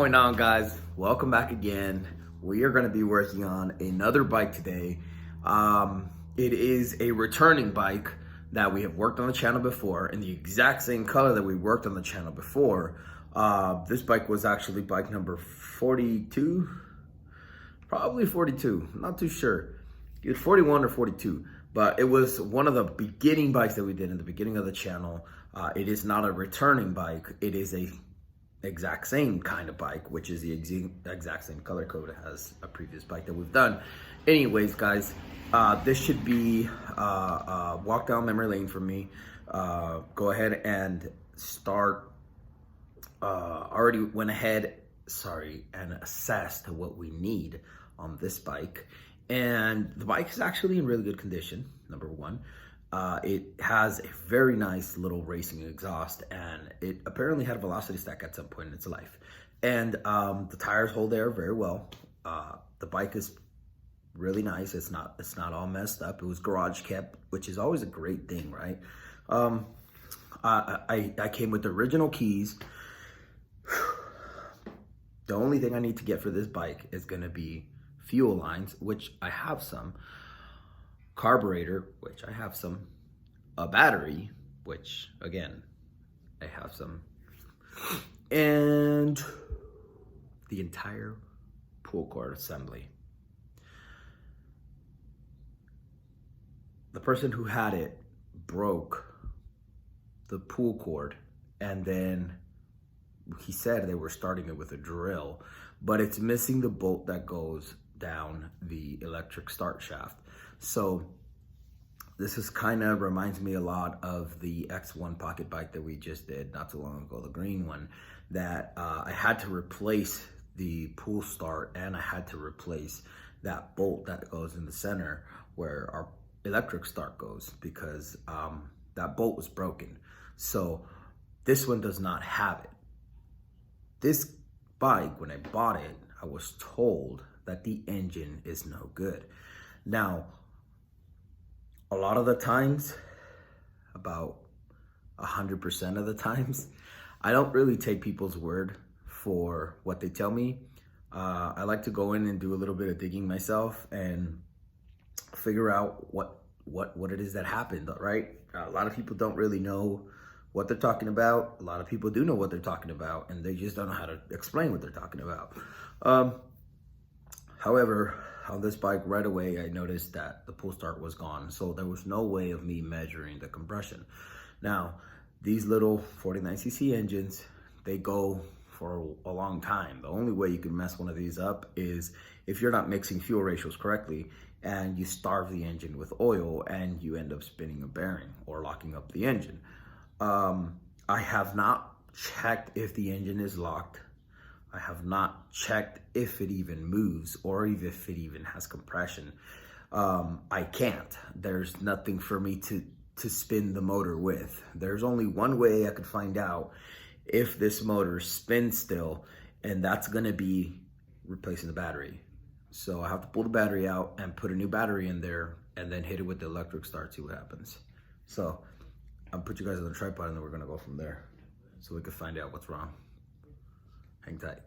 going on, guys? Welcome back again. We are going to be working on another bike today. It is a returning bike that we have worked on the channel before in the exact same color that we worked on the channel before. This bike was actually bike number 42, probably 42, I'm not too sure. It was 41 or 42, but it was one of the beginning bikes that we did in the beginning of the channel. It is not a returning bike. It is a exact same kind of bike, which is the exact same color code as a previous bike that we've done. Anyways, guys, this should be a walk down memory lane for me. Go ahead and start. Already went ahead, and assessed what we need on this bike. And the bike is actually in really good condition, number one. It has a very nice little racing exhaust, and it apparently had a velocity stack at some point in its life. And the tires hold air very well. The bike is really nice. It's not all messed up. It was garage kept, which is always a great thing, right? I came with the original keys. The only thing I need to get for this bike is gonna be fuel lines, which I have some, carburetor, which I have some, a battery, which again, I have some, and the entire pull cord assembly. The person who had it broke the pull cord, and then he said they were starting it with a drill, but it's missing the bolt that goes down the electric start shaft. So this is kind of reminds me a lot of the X1 pocket bike that we just did not too long ago, the green one, that I had to replace the pull start, and I had to replace that bolt that goes in the center where our electric start goes, because that bolt was broken. So this one does not have it. This bike, when I bought it, I was told that the engine is no good. Now, a lot of the times, about 100% of the times, I don't really take people's word for what they tell me. I like to go in and do a little bit of digging myself and figure out what it is that happened, right? A lot of people don't really know what they're talking about. A lot of people do know what they're talking about, and they just don't know how to explain what they're talking about. However, on this bike right away, I noticed that the pull start was gone. So there was no way of me measuring the compression. Now, these little 49cc engines, they go for a long time. The only way you can mess one of these up is if you're not mixing fuel ratios correctly, and you starve the engine with oil, and you end up spinning a bearing or locking up the engine. I have not checked if the engine is locked. I have not checked if it even moves or even if it even has compression. I can't. There's nothing for me to spin the motor with. There's only one way I could find out if this motor spins still, and that's gonna be replacing the battery. So I have to pull the battery out and put a new battery in there, and then hit it with the electric start, see what happens. So I'll put you guys on the tripod, and then we're gonna go from there so we can find out what's wrong. Hang tight.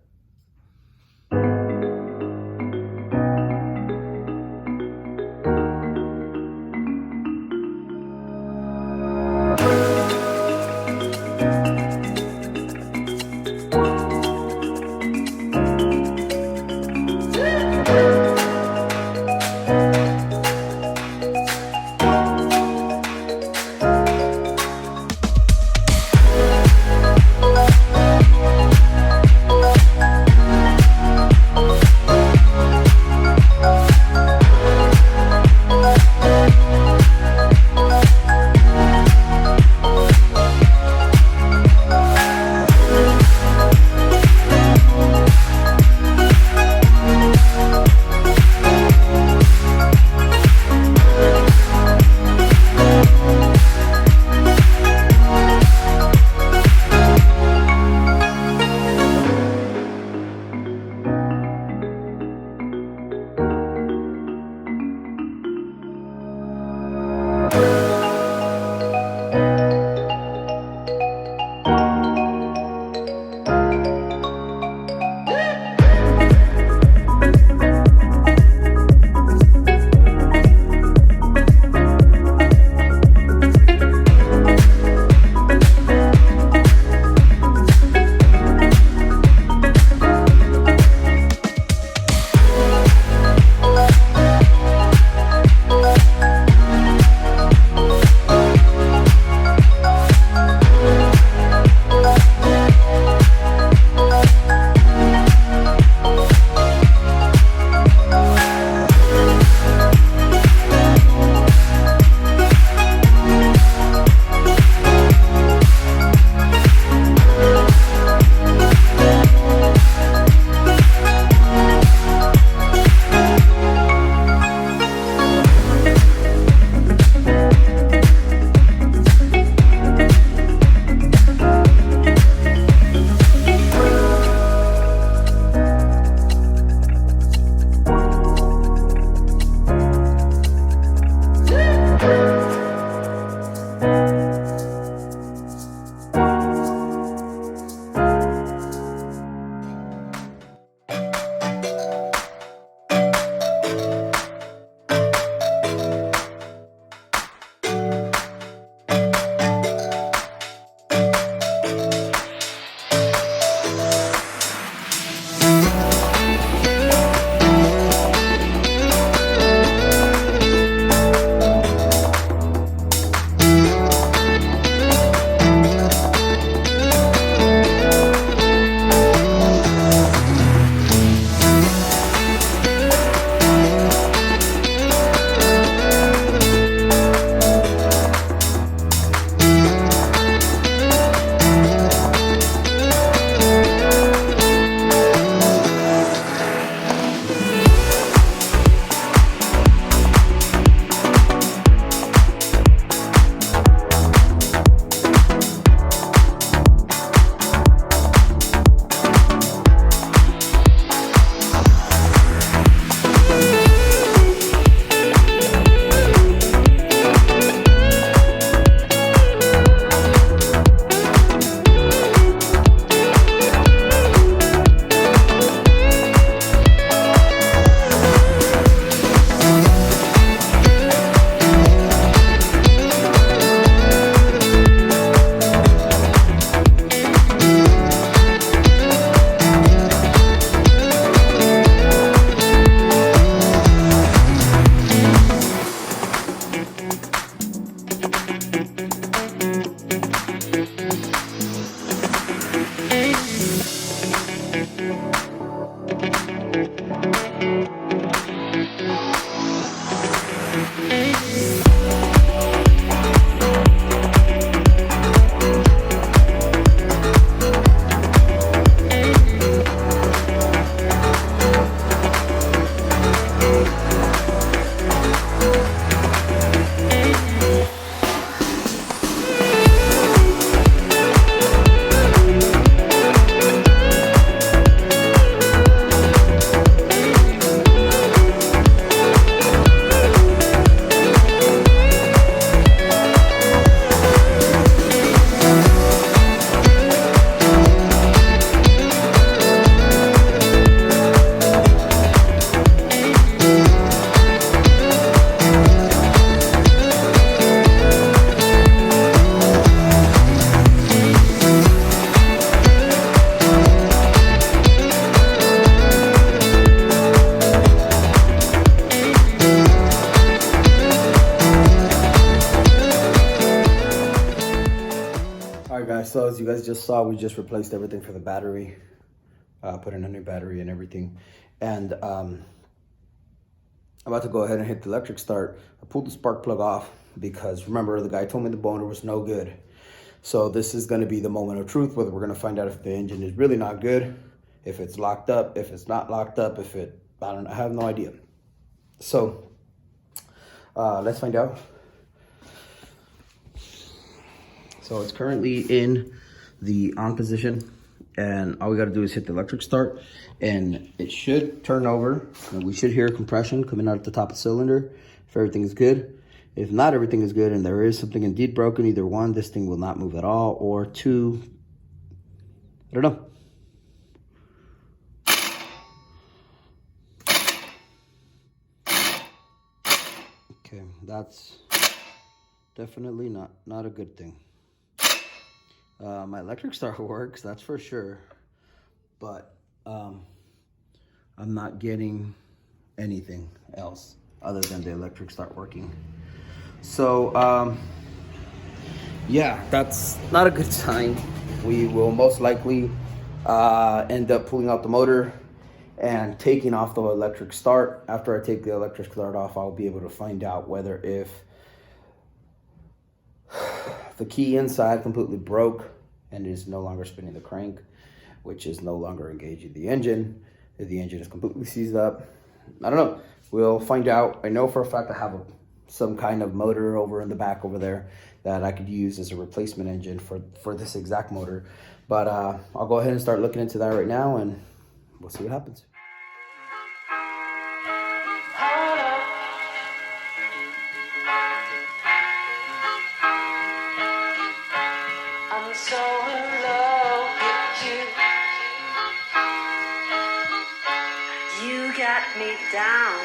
Alright guys, so as you guys just saw, we just replaced everything for the battery, put in a new battery and everything, and I'm about to go ahead and hit the electric start. I pulled the spark plug off because remember, the guy told me the motor was no good. So this is going to be the moment of truth, whether we're going to find out if the engine is really not good, if it's locked up, if it's not locked up, if it, I don't know, I have no idea. So let's find out. So it's currently in the on position, and all we got to do is hit the electric start, and it should turn over, and we should hear compression coming out at the top of the cylinder if everything is good. If not everything is good and there is something indeed broken, either one, this thing will not move at all, or two, I don't know. Okay, that's definitely not a good thing. My electric start works, that's for sure, but I'm not getting anything else other than the electric start working. So yeah, that's not a good sign. We will most likely end up pulling out the motor and taking off the electric start. After I take the electric start off, I'll be able to find out whether if the key inside completely broke and is no longer spinning the crank, which is no longer engaging the engine. If the engine is completely seized up, I don't know. We'll find out. I know for a fact I have some kind of motor over in the back over there that I could use as a replacement engine for this exact motor. But I'll go ahead and start looking into that right now, and we'll see what happens. I'm so in love with you. You got me down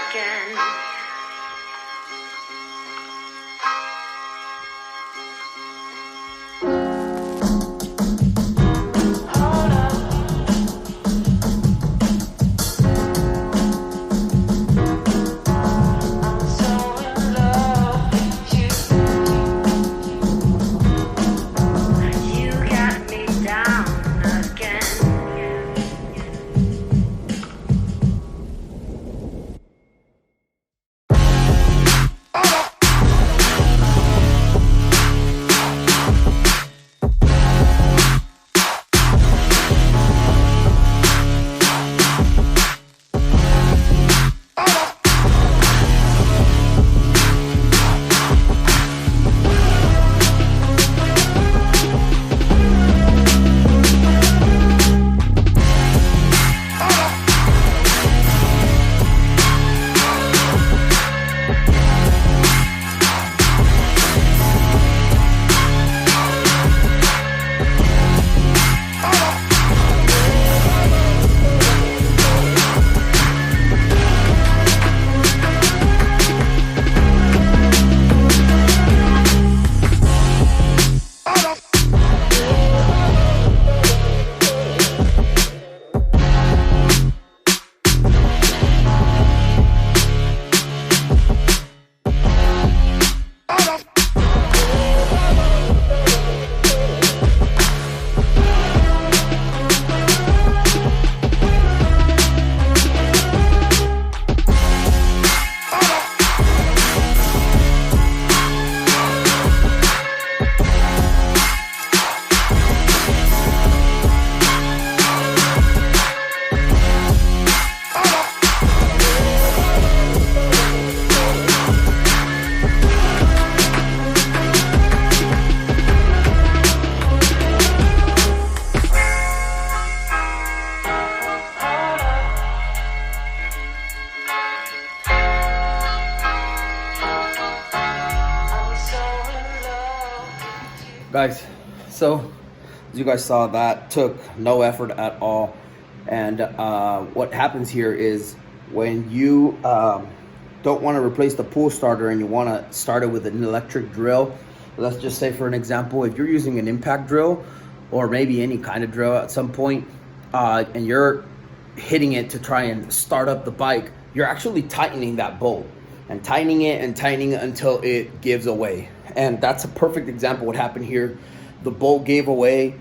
again. Guys, so as you guys saw, that took no effort at all. And what happens here is when you don't want to replace the pool starter and you want to start it with an electric drill, let's just say for an example, if you're using an impact drill or maybe any kind of drill at some point, and you're hitting it to try and start up the bike, you're actually tightening that bolt and tightening it until it gives away. And that's a perfect example of what happened here. The bolt gave away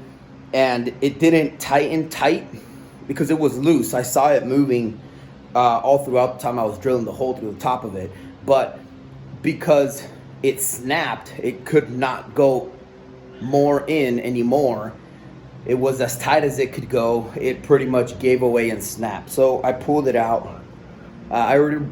and it didn't tighten tight because it was loose. I saw it moving all throughout the time I was drilling the hole through the top of it. But because it snapped, it could not go more in anymore. It was as tight as it could go. It pretty much gave away and snapped. So I pulled it out. I already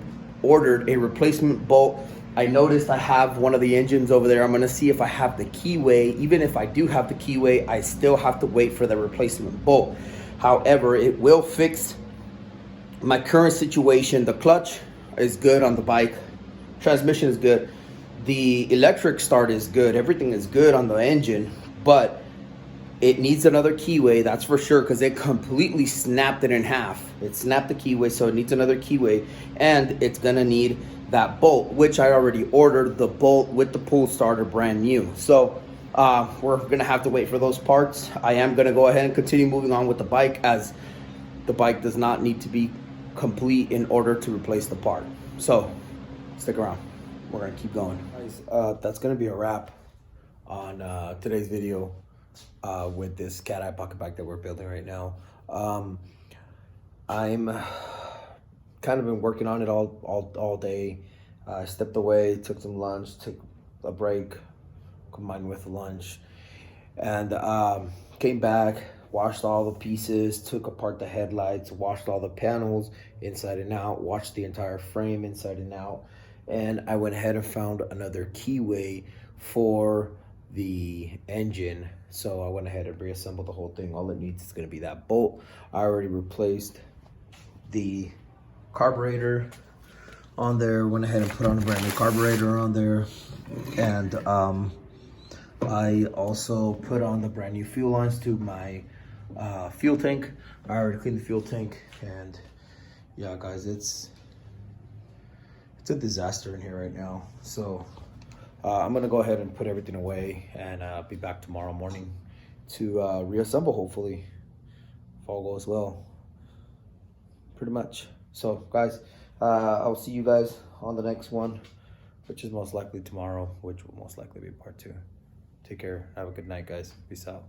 ordered a replacement bolt. I noticed I have one of the engines over there. I'm gonna see if I have the keyway. Even if I do have the keyway, I still have to wait for the replacement bolt. However, it will fix my current situation. The clutch is good on the bike. Transmission is good. The electric start is good. Everything is good on the engine, but it needs another keyway, that's for sure, because it completely snapped it in half. It snapped the keyway, so it needs another keyway, and it's gonna need that bolt, which I already ordered, the bolt with the pool starter brand new. So we're gonna have to wait for those parts. I am gonna go ahead and continue moving on with the bike, as the bike does not need to be complete in order to replace the part. So stick around, we're gonna keep going. Guys, that's gonna be a wrap on today's video with this cat eye pocket bike that we're building right now. I'm kind of been working on it all day. I stepped away, took some lunch, took a break combined with lunch, and came back, washed all the pieces, took apart the headlights, washed all the panels inside and out, washed the entire frame inside and out, and I went ahead and found another keyway for the engine. So I went ahead and reassembled the whole thing. All it needs is going to be that bolt. I already replaced the carburetor on there, went ahead and put on a brand new carburetor on there, and I also put on the brand new fuel lines to my fuel tank. I already cleaned the fuel tank, and yeah guys, it's a disaster in here right now. So I'm gonna go ahead and put everything away and be back tomorrow morning to reassemble, hopefully, if all goes well, pretty much. So guys, I'll see you guys on the next one, which is most likely tomorrow, which will most likely be part 2. Take care, have a good night guys, peace out.